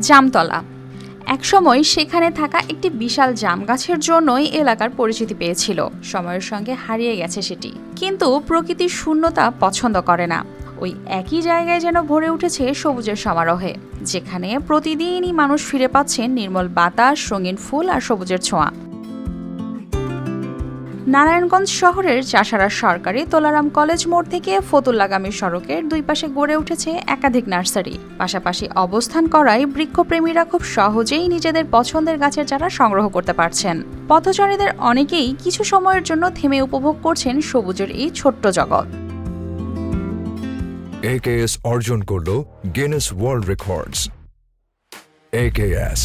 জামতলা একসময় সেখানে থাকা একটি বিশাল জাম গাছের জন্যই এলাকার পরিচিতি পেয়েছিল। সময়ের সঙ্গে হারিয়ে গেছে সেটি, কিন্তু প্রকৃতির শূন্যতা পছন্দ করে না। ওই একই জায়গায় যেন ভরে উঠেছে সবুজের সমারোহে, যেখানে প্রতিদিনই মানুষ ফিরে পাচ্ছেন নির্মল বাতাস, রঙিন ফুল আর সবুজের ছোঁয়া। নারায়ণগঞ্জ শহরের চাষারা সরকারি তোলারাম কলেজ মোড় থেকে ফতুল্লাগামী সড়কের দুই পাশে গড়ে উঠেছে একাধিক নার্সারি। পাশাপাশি অবস্থান করায় বৃক্ষপ্রেমীরা খুব সহজেই নিজেদের পছন্দের গাছের চারা সংগ্রহ করতে পারছেন। পথচারীদের অনেকেই কিছু সময়ের জন্য থেমে উপভোগ করছেন সবুজের এই ছোট্ট জগৎ। AKS অর্জন করল গিনেস ওয়ার্ল্ড রেকর্ডস। AKS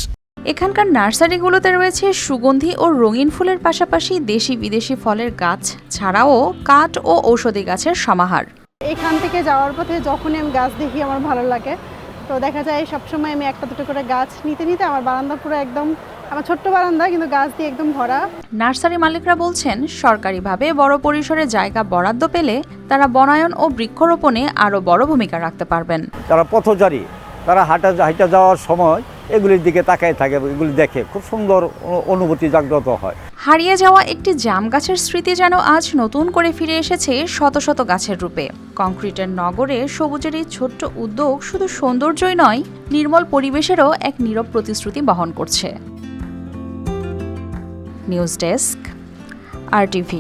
এখানকার নার্সারিগুলোতে রয়েছে সুগন্ধি ও রঙিন ফুলের পাশাপাশি দেশি বিদেশি ফলের গাছ ছাড়াও কাঠ ও ঔষধি গাছের সমাহার। এখান থেকে যাওয়ার পথে যখনই আমি গাছ দেখি আমার ভালো লাগে, তো দেখা যায় সবসময় আমি একটা দুটো করে গাছ নিতে নিতে আমার বারান্দা পুরো একদম, আমার ছোট্ট বারান্দা কিন্তু গাছ দিয়ে একদম ভরা। নার্সারি মালিকরা বলছেন, সরকারিভাবে বড় পরিসরে জায়গা বরাদ্দ পেলে তারা বনায়ন ও বৃক্ষরোপণে আরও বড় ভূমিকা রাখতে পারবেন। যারা পথচারী তারা হাঁটা যাওয়ার সময় এগুলির দিকে তাকায় থাকে, এগুলি দেখে খুব সুন্দর অনুভূতি জাগ্রত হয়। হারিয়ে যাওয়া একটি জাম গাছের স্মৃতি যেন আজ নতুন করে ফিরে এসেছে শত শত গাছের রূপে। কংক্রিটের নগরে সবুজের এই ছোট্ট উদ্যোগ শুধু সৌন্দর্যই নয়, নির্মল পরিবেশেরও এক নীরব প্রতিশ্রুতি বহন করছে। News desk, RTV।